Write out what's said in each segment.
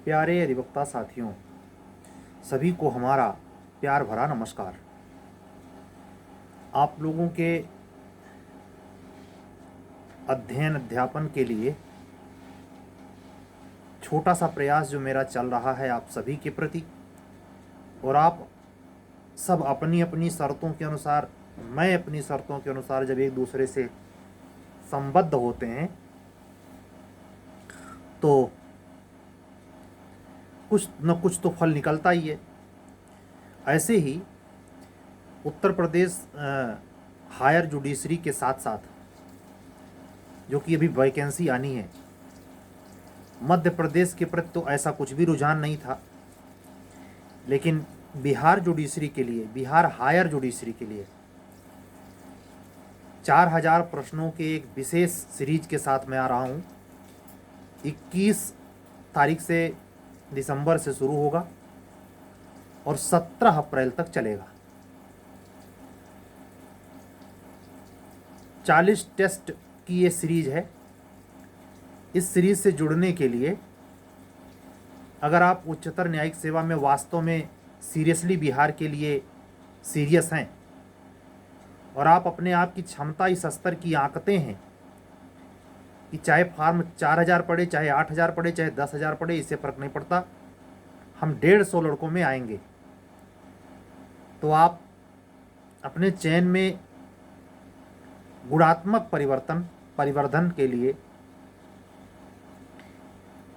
प्यारे अधिवक्ता साथियों, सभी को हमारा प्यार भरा नमस्कार। आप लोगों के अध्ययन अध्यापन के लिए छोटा सा प्रयास जो मेरा चल रहा है आप सभी के प्रति, और आप सब अपनी अपनी शर्तों के अनुसार, मैं अपनी शर्तों के अनुसार जब एक दूसरे से संबद्ध होते हैं तो कुछ न कुछ तो फल निकलता ही है। ऐसे ही उत्तर प्रदेश हायर जुडिशरी के साथ साथ जो कि अभी वैकेंसी आनी है, मध्य प्रदेश के प्रति तो ऐसा कुछ भी रुझान नहीं था, लेकिन बिहार जुडिशरी के लिए, बिहार हायर जुडिशरी के लिए 4000 प्रश्नों के एक विशेष सीरीज के साथ मैं आ रहा हूँ। 21 तारीख से दिसंबर से शुरू होगा और 17 अप्रैल तक चलेगा। 40 टेस्ट की ये सीरीज है। इस सीरीज से जुड़ने के लिए अगर आप उच्चतर न्यायिक सेवा में वास्तव में सीरियसली बिहार के लिए सीरियस हैं और आप अपने आप की क्षमता इस स्तर की आंकते हैं कि चाहे फार्म 4000 पड़े, चाहे 8000 पड़े, चाहे 10,000 पड़े, इससे फ़र्क नहीं पड़ता, हम 150 लड़कों में आएंगे, तो आप अपने चयन में गुणात्मक परिवर्धन के लिए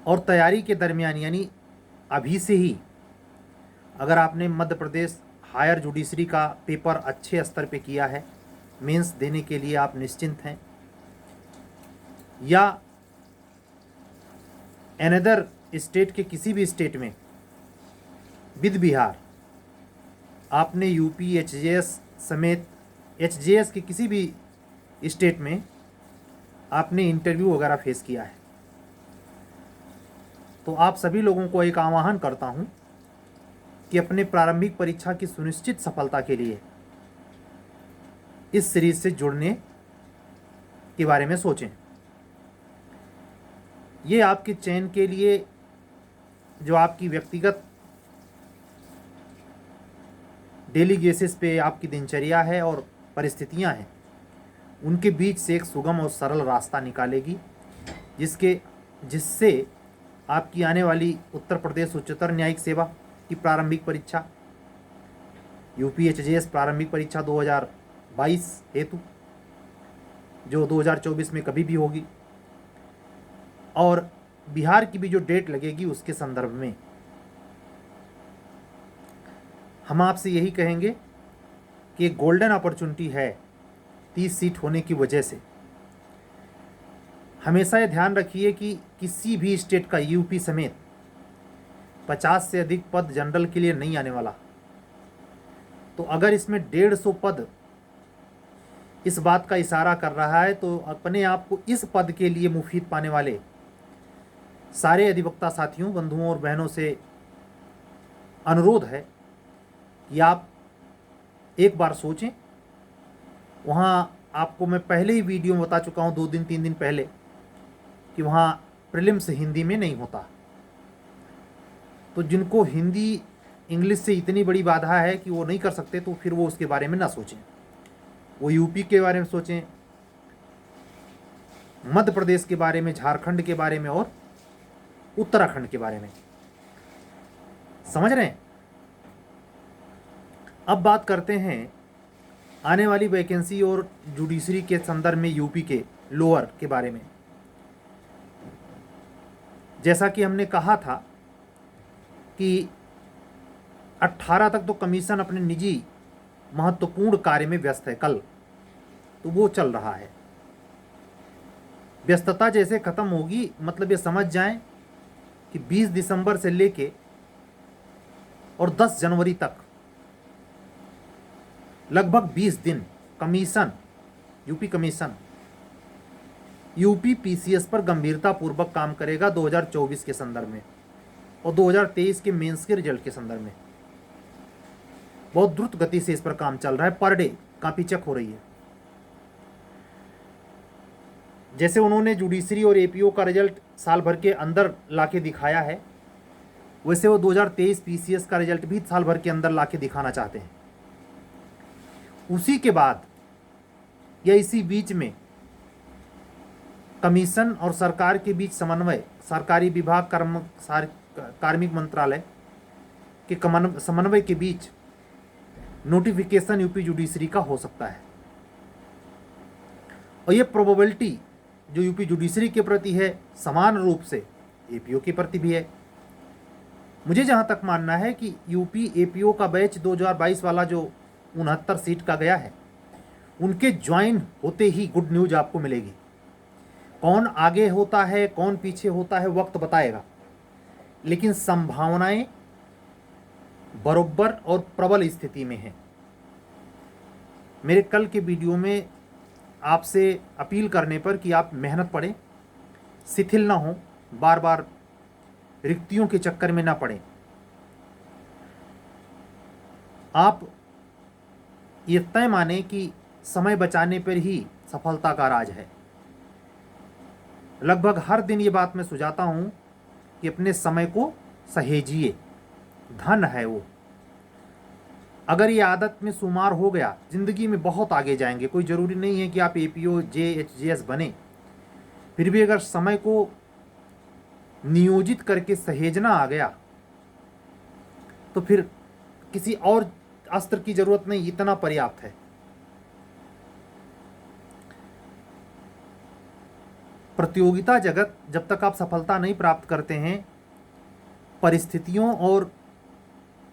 और तैयारी के दरमियान, यानी अभी से ही अगर आपने मध्य प्रदेश हायर जुडिशरी का पेपर अच्छे स्तर पे किया है, मेंस देने के लिए आप निश्चिंत हैं, या अनदर स्टेट के किसी भी स्टेट में विद बिहार आपने यूपी एचजेएस समेत एचजेएस के किसी भी स्टेट में आपने इंटरव्यू वगैरह फेस किया है, तो आप सभी लोगों को एक आह्वान करता हूं कि अपने प्रारंभिक परीक्षा की सुनिश्चित सफलता के लिए इस सीरीज से जुड़ने के बारे में सोचें। ये आपके चयन के लिए जो आपकी व्यक्तिगत डेली बेसिस पे आपकी दिनचर्या है और परिस्थितियां हैं, उनके बीच से एक सुगम और सरल रास्ता निकालेगी, जिससे आपकी आने वाली उत्तर प्रदेश उच्चतर न्यायिक सेवा की प्रारंभिक परीक्षा, यूपीएचजेएस प्रारंभिक परीक्षा 2022 हेतु जो 2024 में कभी भी होगी, और बिहार की भी जो डेट लगेगी उसके संदर्भ में हम आपसे यही कहेंगे कि एक गोल्डन अपॉर्चुनिटी है 30 सीट होने की वजह से। हमेशा ये ध्यान रखिए कि किसी भी स्टेट का यूपी समेत 50 से अधिक पद जनरल के लिए नहीं आने वाला। तो अगर इसमें 150 पद इस बात का इशारा कर रहा है, तो अपने आप को इस पद के लिए मुफीद पाने वाले सारे अधिवक्ता साथियों, बंधुओं और बहनों से अनुरोध है कि आप एक बार सोचें। वहाँ आपको मैं पहले ही वीडियो में बता चुका हूँ 2 दिन 3 दिन पहले कि वहाँ प्रीलिम्स हिंदी में नहीं होता। तो जिनको हिंदी इंग्लिश से इतनी बड़ी बाधा है कि वो नहीं कर सकते, तो फिर वो उसके बारे में ना सोचें, वो यूपी के बारे में सोचें, मध्य प्रदेश के बारे में, झारखंड के बारे में और उत्तराखंड के बारे में। समझ रहे हैं? अब बात करते हैं आने वाली वैकेंसी और जुडिशरी के संदर्भ में यूपी के लोअर के बारे में। जैसा कि हमने कहा था कि 18 तक तो कमीशन अपने निजी महत्वपूर्ण कार्य में व्यस्त है, कल तो वो चल रहा है। व्यस्तता जैसे खत्म होगी, मतलब ये समझ जाएं कि 20 दिसंबर से लेके और 10 जनवरी तक लगभग 20 दिन commission, UP commission UP PCS पर गंभीरतापूर्वक काम करेगा 2024 के संदर्भ में और 2023 के मेंस के रिजल्ट के संदर्भ में। बहुत द्रुत गति से इस पर काम चल रहा है, पर डे कॉपी चेक हो रही है। जैसे उन्होंने जुडिशरी और एपीओ का रिजल्ट साल भर के अंदर लाके दिखाया है, वैसे वो 2023 पीसीएस का रिजल्ट भी साल भर के अंदर ला के दिखाना चाहते हैं। उसी के बाद या इसी बीच में कमीशन और सरकार के बीच समन्वय, सरकारी विभाग कार्मिक मंत्रालय के समन्वय के बीच नोटिफिकेशन यूपी जुडिशरी का हो सकता है। और ये प्रोबेबिलिटी जो यूपी जुडिशरी के प्रति है समान रूप से एपीओ के प्रति भी है। मुझे जहां तक मानना है कि यूपी एपीओ का बैच 2022 वाला जो 69 सीट का गया है, उनके ज्वाइन होते ही गुड न्यूज आपको मिलेगी। कौन आगे होता है कौन पीछे होता है वक्त बताएगा, लेकिन संभावनाएं बरोबर और प्रबल स्थिति में हैं। मेरे कल के वीडियो में आपसे अपील करने पर कि आप मेहनत पड़ें, शिथिल ना हो, बार बार रिक्तियों के चक्कर में ना पड़ें। आप ये तय माने कि समय बचाने पर ही सफलता का राज है। लगभग हर दिन ये बात मैं सुझाता हूँ कि अपने समय को सहेजिए, धन है वो। अगर ये आदत में शुमार हो गया, जिंदगी में बहुत आगे जाएंगे। कोई ज़रूरी नहीं है कि आप एपीओ जेएचजेएस बने, फिर भी अगर समय को नियोजित करके सहेजना आ गया तो फिर किसी और अस्त्र की जरूरत नहीं, इतना पर्याप्त है। प्रतियोगिता जगत जब तक आप सफलता नहीं प्राप्त करते हैं, परिस्थितियों और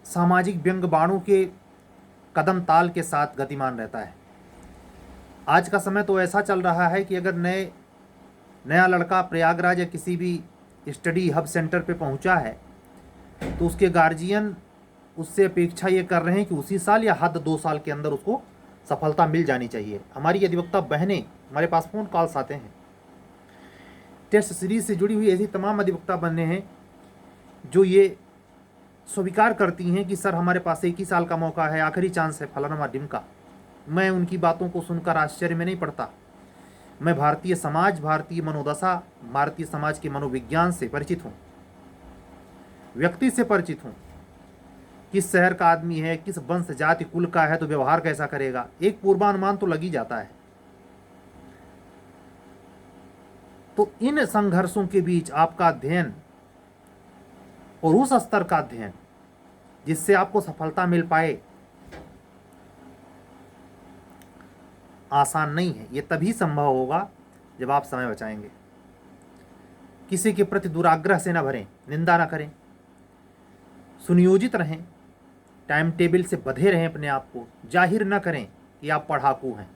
सामाजिक व्यंग बाणों के कदम ताल के साथ गतिमान रहता है। आज का समय तो ऐसा चल रहा है कि अगर नया लड़का प्रयागराज या किसी भी स्टडी हब सेंटर पे पहुंचा है तो उसके गार्जियन उससे अपेक्षा ये कर रहे हैं कि उसी साल या हद 2 साल के अंदर उसको सफलता मिल जानी चाहिए। हमारी अधिवक्ता बहनें, हमारे पास फ़ोन कॉल्स आते हैं। टेस्ट सीरीज से जुड़ी हुई ऐसी तमाम अधिवक्ता बहनें हैं जो ये स्वीकार करती हैं कि सर हमारे पास 1 ही साल का मौका है, आखिरी चांस है, फलाना ढिमका। मैं उनकी बातों को सुनकर आश्चर्य में नहीं पड़ता। मैं भारतीय समाज, भारतीय मनोदशा, भारतीय समाज के मनोविज्ञान से परिचित हूँ, व्यक्ति से परिचित हूँ। किस शहर का आदमी है, किस वंश जाति कुल का है, तो व्यवहार कैसा करेगा, एक पूर्वानुमान तो लग ही जाता है। तो इन संघर्षों के बीच आपका अध्ययन और उस स्तर का अध्ययन जिससे आपको सफलता मिल पाए आसान नहीं है। ये तभी संभव होगा जब आप समय बचाएंगे। किसी के प्रति दुराग्रह से न भरें, निंदा न करें, सुनियोजित रहें, टाइम टेबल से बंधे रहें, अपने आप को जाहिर न करें कि आप पढ़ाकू हैं।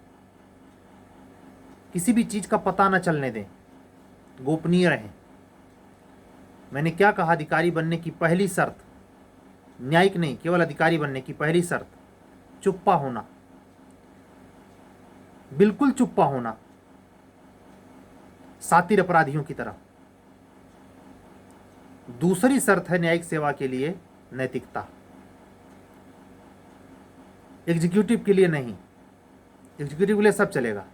किसी भी चीज़ का पता न चलने दें, गोपनीय रहें। मैंने क्या कहा, अधिकारी बनने की पहली शर्त, न्यायिक नहीं केवल अधिकारी बनने की पहली शर्त चुप्पा होना, बिल्कुल चुप्पा होना, सातिर अपराधियों की तरह। दूसरी शर्त है न्यायिक सेवा के लिए नैतिकता। एग्जीक्यूटिव के लिए नहीं, एग्जीक्यूटिव के लिए सब चलेगा,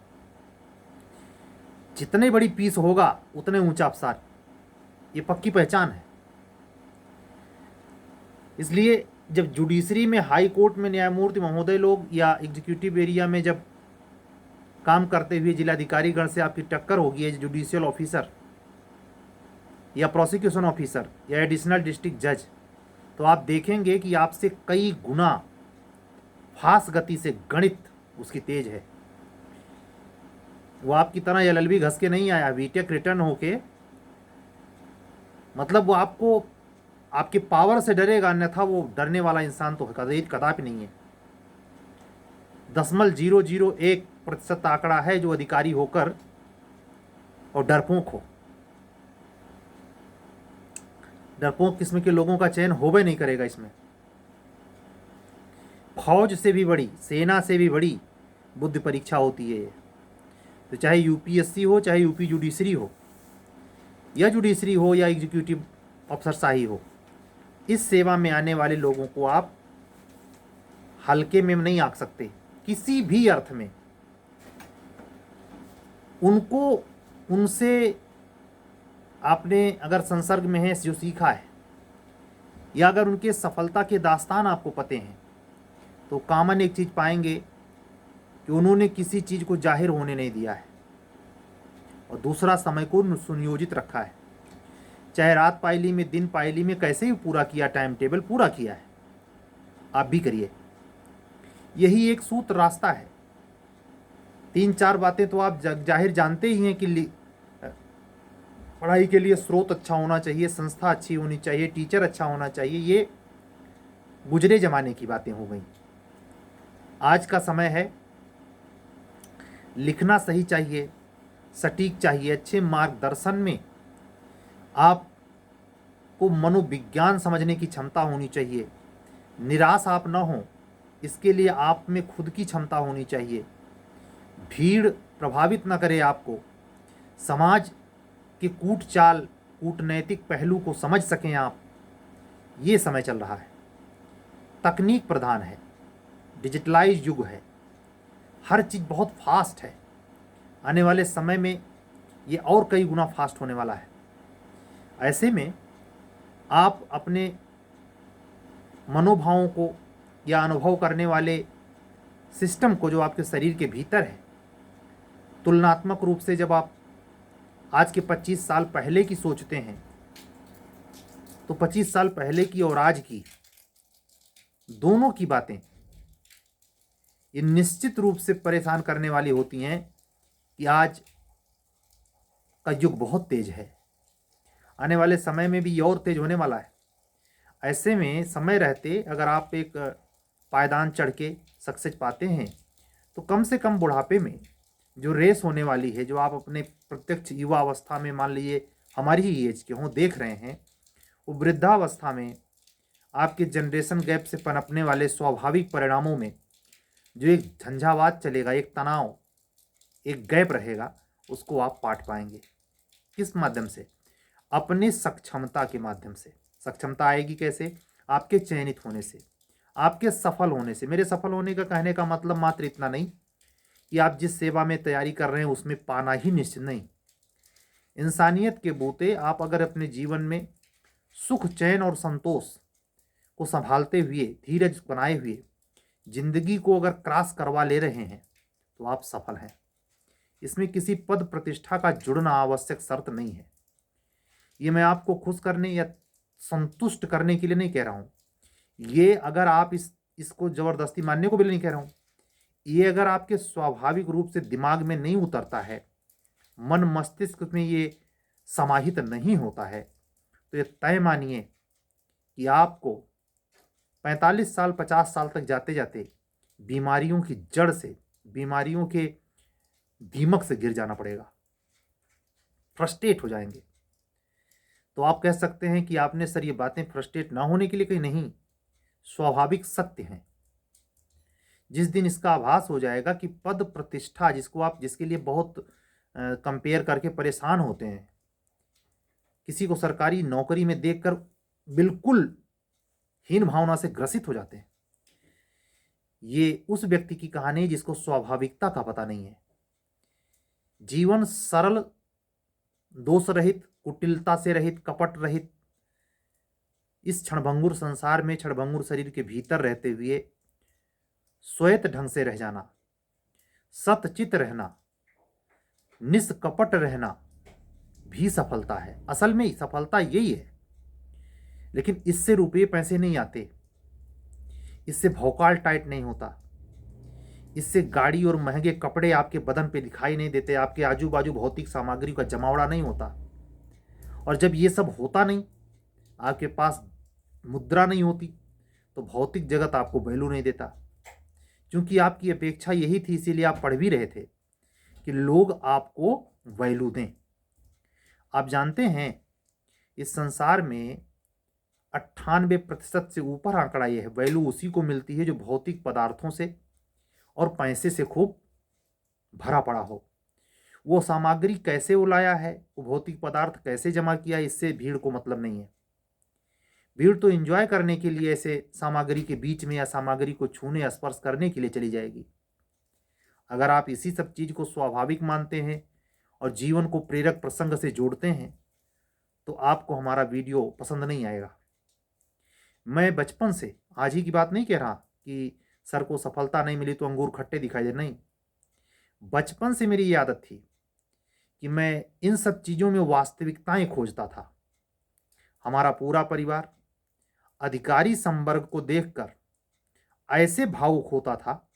जितने बड़ी पीस होगा उतने ऊंचा अफसर, ये पक्की पहचान है। इसलिए जब जुडिशरी में, हाई कोर्ट में न्यायमूर्ति महोदय लोग या एग्जीक्यूटिव एरिया में जब काम करते हुए जिलाधिकारी गण से आपकी टक्कर होगी, एज जुडिशियल ऑफिसर या प्रोसिक्यूशन ऑफिसर या एडिशनल डिस्ट्रिक्ट जज, तो आप देखेंगे कि आपसे कई गुना फास्ट गति से गणित उसकी तेज है। वो आपकी तरह एलएलबी घस के नहीं आया, बीटेक रिटर्न होके, मतलब वो आपको आपके पावर से डरेगा, अन्यथा वो डरने वाला इंसान तो कदापि नहीं है। 0.001% आंकड़ा है जो अधिकारी होकर और डरपोक हो। डरपोक किस्म के लोगों का चयन होवे नहीं करेगा। इसमें फौज से भी बड़ी, सेना से भी बड़ी बुद्धि परीक्षा होती है। तो चाहे यूपीएससी हो, चाहे यूपी जुडिशरी हो, या जुडिशरी हो, या एग्जीक्यूटिव अफसरशाही हो, इस सेवा में आने वाले लोगों को आप हल्के में नहीं आंक सकते किसी भी अर्थ में। उनसे आपने अगर संसर्ग में है, जो सीखा है, या अगर उनके सफलता के दास्तान आपको पते हैं तो कॉमन एक चीज़ पाएंगे कि उन्होंने किसी चीज़ को जाहिर होने नहीं दिया है और दूसरा समय को सुनियोजित रखा है। चाहे रात पायली में दिन पायली में कैसे भी पूरा किया, टाइम टेबल पूरा किया है, आप भी करिए। यही एक सूत्र रास्ता है। 3-4 बातें तो आप जाहिर जानते ही हैं कि पढ़ाई के लिए स्रोत अच्छा होना चाहिए, संस्था अच्छी होनी चाहिए, टीचर अच्छा होना चाहिए। ये गुजरे जमाने की बातें हो गई। आज का समय है लिखना सही चाहिए, सटीक चाहिए। अच्छे मार्गदर्शन में आपको मनोविज्ञान समझने की क्षमता होनी चाहिए। निराश आप न हो, इसके लिए आप में खुद की क्षमता होनी चाहिए। भीड़ प्रभावित न करे आपको। समाज के कूटचाल, कूटनैतिक पहलू को समझ सकें आप। ये समय चल रहा है। तकनीक प्रधान है, डिजिटलाइज युग है, हर चीज़ बहुत फास्ट है। आने वाले समय में ये और कई गुना फास्ट होने वाला है। ऐसे में आप अपने मनोभावों को या अनुभव करने वाले सिस्टम को, जो आपके शरीर के भीतर है, तुलनात्मक रूप से जब आप आज के 25 साल पहले की सोचते हैं तो 25 साल पहले की और आज की दोनों की बातें ये निश्चित रूप से परेशान करने वाली होती हैं कि आज का युग बहुत तेज है। आने वाले समय में भी ये और तेज होने वाला है। ऐसे में समय रहते अगर आप एक पायदान चढ़ के सक्सेस पाते हैं तो कम से कम बुढ़ापे में जो रेस होने वाली है, जो आप अपने प्रत्यक्ष युवा अवस्था में मान लीजिए हमारी ही एज के हों देख रहे हैं, वो वृद्धावस्था में आपके जनरेशन गैप से पनपने वाले स्वाभाविक परिणामों में जो एक झंझावात चलेगा, एक तनाव, एक गैप रहेगा, उसको आप पाट पाएंगे। किस माध्यम से? अपने सक्षमता के माध्यम से। सक्षमता आएगी कैसे? आपके चयनित होने से, आपके सफल होने से। मेरे सफल होने का कहने का मतलब मात्र इतना नहीं कि आप जिस सेवा में तैयारी कर रहे हैं उसमें पाना ही निश्चित नहीं। इंसानियत के बूते आप अगर अपने जीवन में सुख, चैन और संतोष को संभालते हुए, धीरज बनाए हुए जिंदगी को अगर क्रॉस करवा ले रहे हैं तो आप सफल हैं। इसमें किसी पद प्रतिष्ठा का जुड़ना आवश्यक शर्त नहीं है। ये मैं आपको खुश करने या संतुष्ट करने के लिए नहीं कह रहा हूँ। ये अगर आप इसको जबरदस्ती मानने को भी नहीं कह रहा हूँ। ये अगर आपके स्वाभाविक रूप से दिमाग में नहीं उतरता है, मन मस्तिष्क में ये समाहित नहीं होता है, तो ये तय मानिए कि आपको 45 साल 50 साल तक जाते जाते बीमारियों की जड़ से, बीमारियों के दीमक से गिर जाना पड़ेगा। फ्रस्ट्रेट हो जाएंगे। तो आप कह सकते हैं कि आपने सर ये बातें फ्रस्ट्रेट ना होने के लिए कही, नहीं, स्वाभाविक सत्य हैं। जिस दिन इसका आभास हो जाएगा कि पद प्रतिष्ठा, जिसको आप जिसके लिए बहुत कंपेयर करके परेशान होते हैं, किसी को सरकारी नौकरी में देखकर बिल्कुल हीन भावना से ग्रसित हो जाते हैं, ये उस व्यक्ति की कहानी जिसको स्वाभाविकता का पता नहीं है। जीवन सरल, दोष रहित, कुटिलता से रहित, कपट रहित इस क्षणभंगुर संसार में, क्षणभंगुर शरीर के भीतर रहते हुए श्वेत ढंग से रह जाना, सतचित रहना, निष्कपट रहना भी सफलता है। असल में सफलता यही है। लेकिन इससे रुपये पैसे नहीं आते, इससे भौकाल टाइट नहीं होता, इससे गाड़ी और महंगे कपड़े आपके बदन पे दिखाई नहीं देते, आपके आजू बाजू भौतिक सामग्री का जमावड़ा नहीं होता। और जब ये सब होता नहीं, आपके पास मुद्रा नहीं होती, तो भौतिक जगत आपको वैल्यू नहीं देता। क्योंकि आपकी अपेक्षा यही थी, इसीलिए आप पढ़ भी रहे थे कि लोग आपको वैल्यू दें। आप जानते हैं इस संसार में 98% से ऊपर आंकड़ा यह है, वैल्यू उसी को मिलती है जो भौतिक पदार्थों से और पैसे से खूब भरा पड़ा हो। वो सामग्री कैसे वो लाया है, वो भौतिक पदार्थ कैसे जमा किया, इससे भीड़ को मतलब नहीं है। भीड़ तो एंजॉय करने के लिए ऐसे सामग्री के बीच में या सामग्री को छूने, स्पर्श करने के लिए चली जाएगी। अगर आप इसी सब चीज़ को स्वाभाविक मानते हैं और जीवन को प्रेरक प्रसंग से जोड़ते हैं तो आपको हमारा वीडियो पसंद नहीं आएगा। मैं बचपन से, आज ही की बात नहीं कह रहा कि सर को सफलता नहीं मिली तो अंगूर खट्टे दिखाई दे, नहीं। बचपन से मेरी ये आदत थी कि मैं इन सब चीज़ों में वास्तविकताएं खोजता था। हमारा पूरा परिवार अधिकारी संवर्ग को देखकर ऐसे भावुक होता था,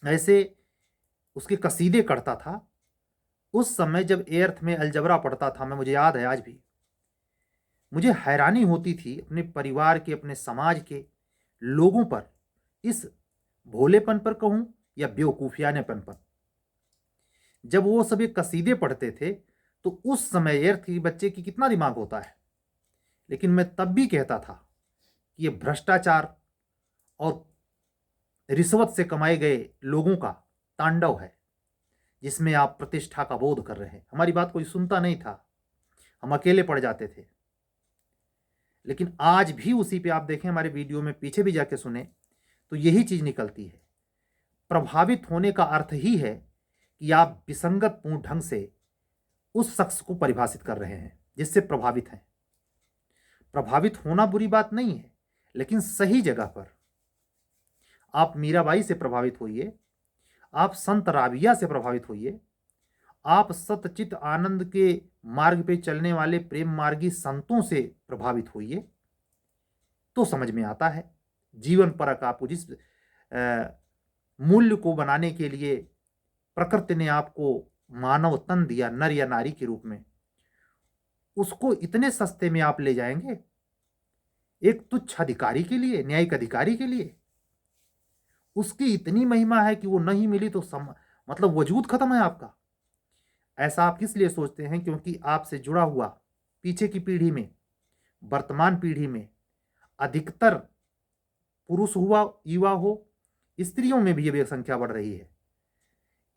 ऐसे उसके कसीदे करता था। उस समय जब एर्थ में अलजबरा पढ़ता था मैं, मुझे याद है आज भी, मुझे हैरानी होती थी अपने परिवार के, अपने समाज के लोगों पर, इस भोलेपन पर कहूं या बेवकूफियानेपन पर। जब वो सभी कसीदे पढ़ते थे तो उस समय एर्थ की बच्चे की कितना दिमाग होता है, लेकिन मैं तब भी कहता था कि ये भ्रष्टाचार और रिश्वत से कमाए गए लोगों का तांडव है, जिसमें आप प्रतिष्ठा का बोध कर रहे हैं। हमारी बात कोई सुनता नहीं था, हम अकेले पड़ जाते थे। लेकिन आज भी उसी पे आप देखें, हमारे वीडियो में पीछे भी जाके सुने तो यही चीज निकलती है। प्रभावित होने का अर्थ ही है कि आप विसंगत पूर्ण ढंग से उस शख्स को परिभाषित कर रहे हैं जिससे प्रभावित हैं। प्रभावित होना बुरी बात नहीं है, लेकिन सही जगह पर। आप मीराबाई से प्रभावित होइए, आप संत राबिया से प्रभावित होइए, आप सतचित आनंद के मार्ग पे चलने वाले प्रेम मार्गी संतों से प्रभावित होइए, तो समझ में आता है। जीवन परक आपको जिस मूल्य को बनाने के लिए प्रकृति ने आपको मानव तन दिया, नर या नारी के रूप में, उसको इतने सस्ते में आप ले जाएंगे एक तुच्छ अधिकारी के लिए, न्यायिक अधिकारी के लिए? उसकी इतनी महिमा है कि वो नहीं मिली तो मतलब वजूद खत्म है आपका। ऐसा आप किस लिए सोचते हैं? क्योंकि आपसे जुड़ा हुआ पीछे की पीढ़ी में, वर्तमान पीढ़ी में अधिकतर पुरुष हुआ, युवा हो, स्त्रियों में भी ये संख्या बढ़ रही है।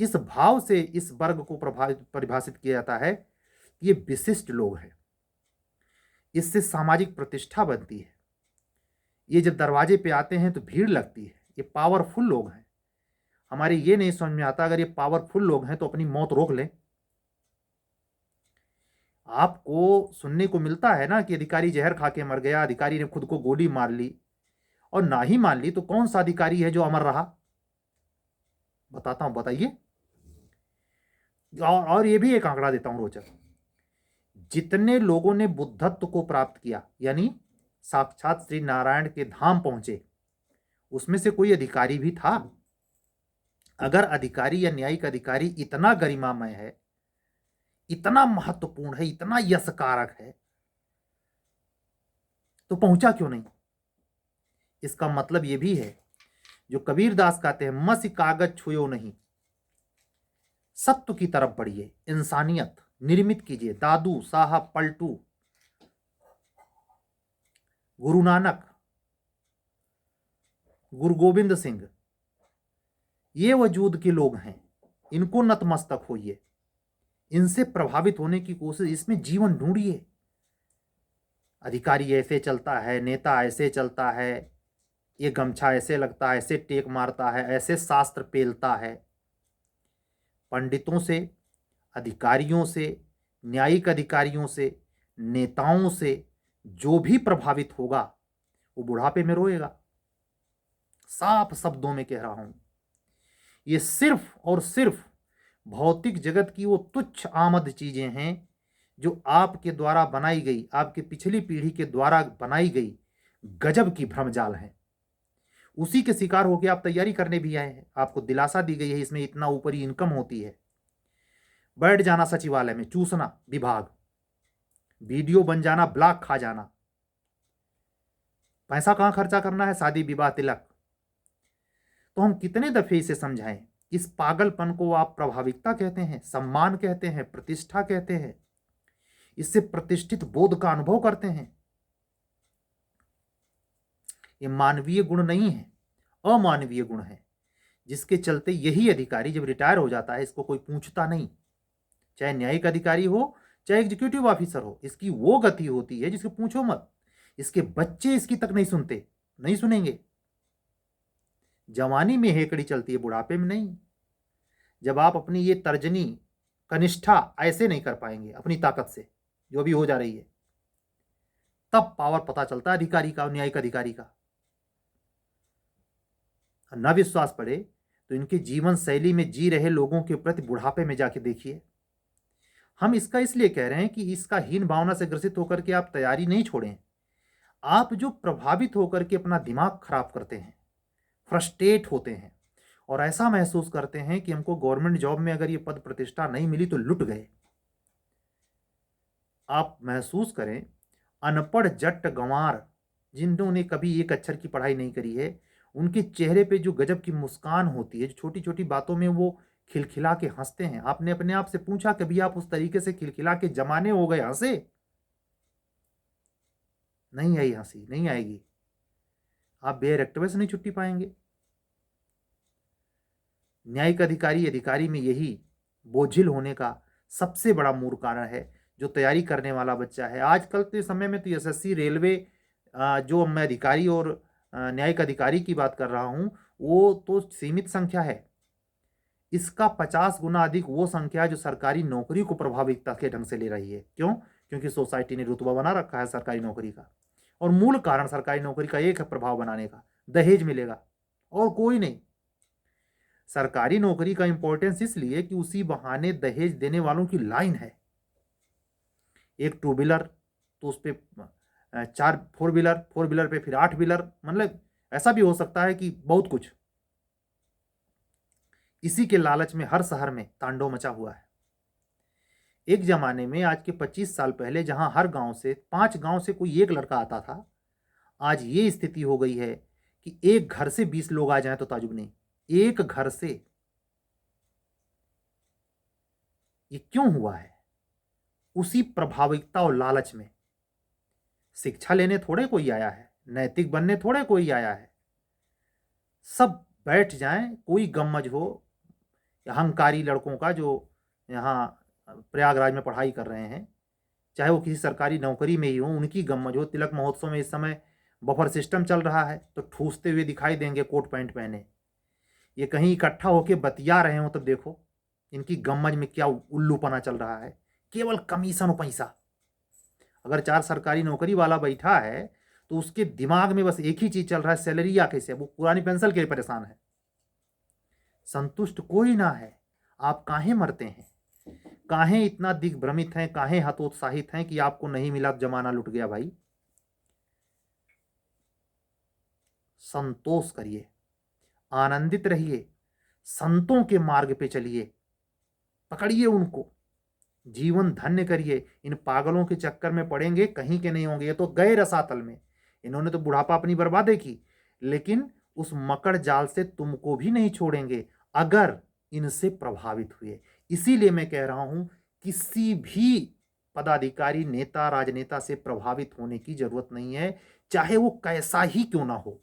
इस भाव से इस वर्ग को परिभाषित किया जाता है कि ये विशिष्ट लोग हैं। इससे सामाजिक प्रतिष्ठा बनती है। ये जब दरवाजे पे आते हैं तो भीड़ लगती है। ये पावरफुल लोग हैं। हमारे ये नहीं समझ में आता, अगर ये पावरफुल लोग हैं तो अपनी मौत रोक लें। आपको सुनने को मिलता है ना कि अधिकारी जहर खा के मर गया, अधिकारी ने खुद को गोली मार ली। और ना ही मान ली तो कौन सा अधिकारी है जो अमर रहा? बताता हूं, बताइए। और ये भी एक आंकड़ा देता हूं रोचक। जितने लोगों ने बुद्धत्व को प्राप्त किया, यानी साक्षात श्री नारायण के धाम पहुंचे, उसमें से कोई अधिकारी भी था? अगर अधिकारी या न्यायिक अधिकारी इतना गरिमामय है, इतना महत्वपूर्ण है, इतना यशकारक है, तो पहुंचा क्यों नहीं? इसका मतलब यह भी है जो कबीरदास कहते हैं, मसी कागज छुयो नहीं, सत्य की तरफ बढ़िए, इंसानियत निर्मित कीजिए। दादू साहब पलटू, गुरु नानक, गुरु गोविंद सिंह, ये वजूद के लोग हैं। इनको नतमस्तक होइए, इनसे प्रभावित होने की कोशिश, इसमें जीवन ढूंढिए। अधिकारी ऐसे चलता है, नेता ऐसे चलता है, ये गमछा ऐसे लगता है, ऐसे टेक मारता है, ऐसे शास्त्र पेलता है। पंडितों से, अधिकारियों से, न्यायिक अधिकारियों से, नेताओं से जो भी प्रभावित होगा वो बुढ़ापे में रोएगा। साफ शब्दों में कह रहा हूं, ये सिर्फ और सिर्फ भौतिक जगत की वो तुच्छ आमद चीजें हैं जो आपके द्वारा बनाई गई, आपके पिछली पीढ़ी के द्वारा बनाई गई गजब की भ्रमजाल है। उसी के शिकार होकर आप तैयारी करने भी आए हैं। आपको दिलासा दी गई है इसमें इतना ऊपरी इनकम होती है। बैठ जाना सचिवालय में, चूसना विभाग, वीडियो बन जाना, ब्लॉक खा जाना। पैसा कहां खर्चा करना है? शादी विवाह तिलक। तो हम कितने दफे इसे समझाएं? इस पागलपन को आप प्रभाविकता कहते हैं, सम्मान कहते हैं, प्रतिष्ठा कहते हैं। इससे प्रतिष्ठित बोध का अनुभव करते हैं। ये मानवीय गुण नहीं है, अमानवीय गुण है, जिसके चलते यही अधिकारी जब रिटायर हो जाता है इसको कोई पूछता नहीं। चाहे न्यायिक अधिकारी हो, चाहे एग्जीक्यूटिव ऑफिसर हो, इसकी वो गति होती है जिसको पूछो मत। इसके बच्चे इसकी तक नहीं सुनते, नहीं सुनेंगे। जवानी में हेकड़ी चलती है, बुढ़ापे में नहीं। जब आप अपनी ये तर्जनी कनिष्ठा ऐसे नहीं कर पाएंगे अपनी ताकत से, जो भी हो जा रही है, तब पावर पता चलता है अधिकारी का, न्यायिक अधिकारी का। न विश्वास पड़े तो इनके जीवन शैली में जी रहे लोगों के प्रति बुढ़ापे में जाके देखिए। हम इसका इसलिए कह रहे हैं कि इसका हीन भावना से ग्रसित होकर के आप तैयारी नहीं छोड़ें। आप जो प्रभावित होकर के अपना दिमाग खराब करते हैं, फ्रस्ट्रेट होते हैं और ऐसा महसूस करते हैं कि हमको गवर्नमेंट जॉब में अगर ये पद प्रतिष्ठा नहीं मिली तो लुट गए। आप महसूस करें, अनपढ़ जट गंवार जिन्होंने कभी एक अक्षर की पढ़ाई नहीं करी है, उनके चेहरे पे जो गजब की मुस्कान होती है, जो छोटी छोटी बातों में वो खिलखिला के हंसते हैं। आपने अपने आप से पूछा कभी आप उस तरीके से खिलखिला के जमाने हो गए हंसे? नहीं आई हंसी, नहीं आएगी। आप बेरक्तवे से नहीं छुट्टी पाएंगे। न्यायिक अधिकारी में यही बोझिल होने का सबसे बड़ा मूल कारण है। जो तैयारी करने वाला बच्चा है आजकल के समय में, तो एसएससी, रेलवे, जो मैं अधिकारी और न्यायिक अधिकारी की बात कर रहा हूं, वो तो सीमित संख्या है। इसका 50 गुना अधिक वो संख्या है जो सरकारी नौकरी को प्रभाविकता के ढंग से ले रही है। क्यों? क्योंकि सोसाइटी ने रुतबा बना रखा है सरकारी नौकरी का, और मूल कारण सरकारी नौकरी का एक है प्रभाव बनाने का, दहेज मिलेगा और कोई नहीं। सरकारी नौकरी का इंपॉर्टेंस इसलिए कि उसी बहाने दहेज देने वालों की लाइन है। एक टू व्हीलर तो उस पर 4 4 व्हीलर, 4 व्हीलर पे फिर 8 व्हीलर, मतलब ऐसा भी हो सकता है कि बहुत कुछ। इसी के लालच में हर शहर में तांडव मचा हुआ है। एक जमाने में, आज के 25 साल पहले, जहां हर गांव से 5 गांव से कोई एक लड़का आता था, आज ये स्थिति हो गई है कि एक घर से 20 लोग आ जाएं तो ताजुब नहीं। एक घर से। ये क्यों हुआ है? उसी प्रभाविकता और लालच में। शिक्षा लेने थोड़े कोई आया है, नैतिक बनने थोड़े कोई आया है। सब बैठ जाएं, कोई गम्मज हो अहंकारी लड़कों का जो यहाँ प्रयागराज में पढ़ाई कर रहे हैं, चाहे वो किसी सरकारी नौकरी में ही हो, उनकी गम्मज हो। तिलक महोत्सव में इस समय बफर सिस्टम चल रहा है, तो ठूसते हुए दिखाई देंगे कोट पैंट पहने। ये कहीं इकट्ठा होके बतिया रहे हो तब देखो इनकी गम्मज में क्या उल्लूपना चल रहा है। केवल कमीशन और पैसा। अगर 4 सरकारी नौकरी वाला बैठा है तो उसके दिमाग में बस एक ही चीज चल रहा है, सैलरी या कैसे। वो पुरानी पेंशन के लिए परेशान है। संतुष्ट कोई ना है। आप काहे मरते हैं? काहे इतना दिग्भ्रमित हैं? काहे हतोत्साहित हैं कि आपको नहीं मिला, जमाना लुट गया? भाई संतोष करिए, आनंदित रहिए, संतों के मार्ग पे चलिए, पकड़िए उनको, जीवन धन्य करिए। इन पागलों के चक्कर में पड़ेंगे कहीं के नहीं होंगे। ये तो गए रसातल में। इन्होंने तो बुढ़ापा अपनी बर्बादी की, लेकिन उस मकड़ जाल से तुमको भी नहीं छोड़ेंगे अगर इनसे प्रभावित हुए। इसीलिए मैं कह रहा हूं, किसी भी पदाधिकारी, नेता, राजनेता से प्रभावित होने की जरूरत नहीं है, चाहे वो कैसा ही क्यों ना हो।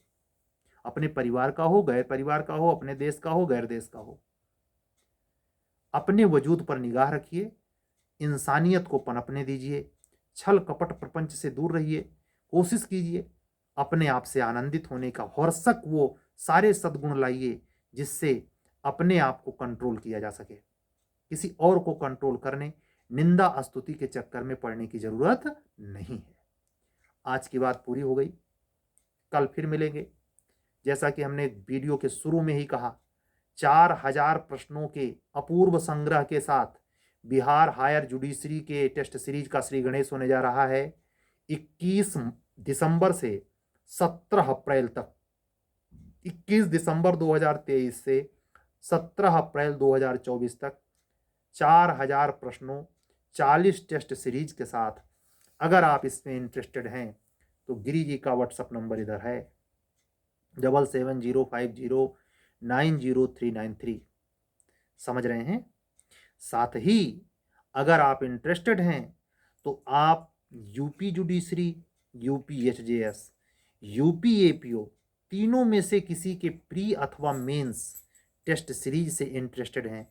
अपने परिवार का हो, गैर परिवार का हो, अपने देश का हो, गैर देश का हो। अपने वजूद पर निगाह रखिए, इंसानियत को पनपने दीजिए, छल कपट प्रपंच से दूर रहिए, कोशिश कीजिए अपने आप से आनंदित होने का। हौर्सक वो सारे सद्गुण लाइए जिससे अपने आप को कंट्रोल किया जा सके। किसी और को कंट्रोल करने, निंदा स्तुति के चक्कर में पड़ने की जरूरत नहीं है। आज की बात पूरी हो गई, कल फिर मिलेंगे। जैसा कि हमने वीडियो के शुरू में ही कहा, 4000 प्रश्नों के अपूर्व संग्रह के साथ बिहार हायर जुडिशरी के टेस्ट सीरीज का श्री गणेश होने जा रहा है। 21 दिसंबर से 17 अप्रैल तक, 21 दिसंबर 2023 से 17 अप्रैल 2024 तक 4000 प्रश्नों, 40 टेस्ट सीरीज के साथ। अगर आप इसमें इंटरेस्टेड हैं तो गिरी जी का व्हाट्सअप नंबर इधर है, 7705090393। समझ रहे हैं? साथ ही अगर आप इंटरेस्टेड हैं तो आप UP judiciary, UP HJS, UP APO, तीनों में से किसी के प्री अथवा मेंस टेस्ट सीरीज से इंटरेस्टेड हैं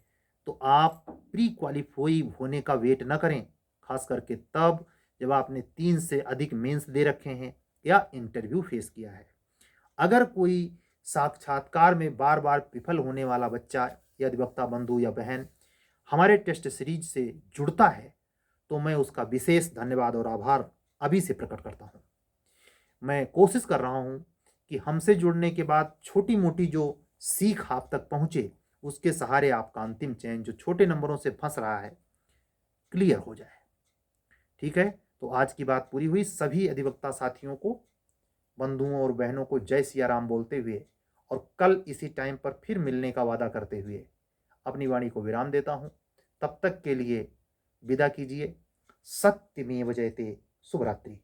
तो आप प्री क्वालिफाई होने का वेट न करें, खास करके तब जब आपने 3 से अधिक मेंस दे रखे हैं या इंटरव्यू फेस किया है। अगर कोई साक्षात्कार में बार बार विफल होने वाला बच्चा या अधिवक्ता बंधु या बहन हमारे टेस्ट सीरीज से जुड़ता है तो मैं उसका विशेष धन्यवाद और आभार अभी से प्रकट करता हूँ। मैं कोशिश कर रहा हूँ कि हमसे जुड़ने के बाद छोटी मोटी जो सीख आप तक पहुँचे, उसके सहारे आपका अंतिम चयन जो छोटे नंबरों से फंस रहा है, क्लियर हो जाए। ठीक है, तो आज की बात पूरी हुई। सभी अधिवक्ता साथियों को, बंधुओं और बहनों को जय सिया राम बोलते हुए और कल इसी टाइम पर फिर मिलने का वादा करते हुए अपनी वाणी को विराम देता हूँ। तब तक के लिए विदा कीजिए। सत्यमेव जयते। शुभ रात्रि।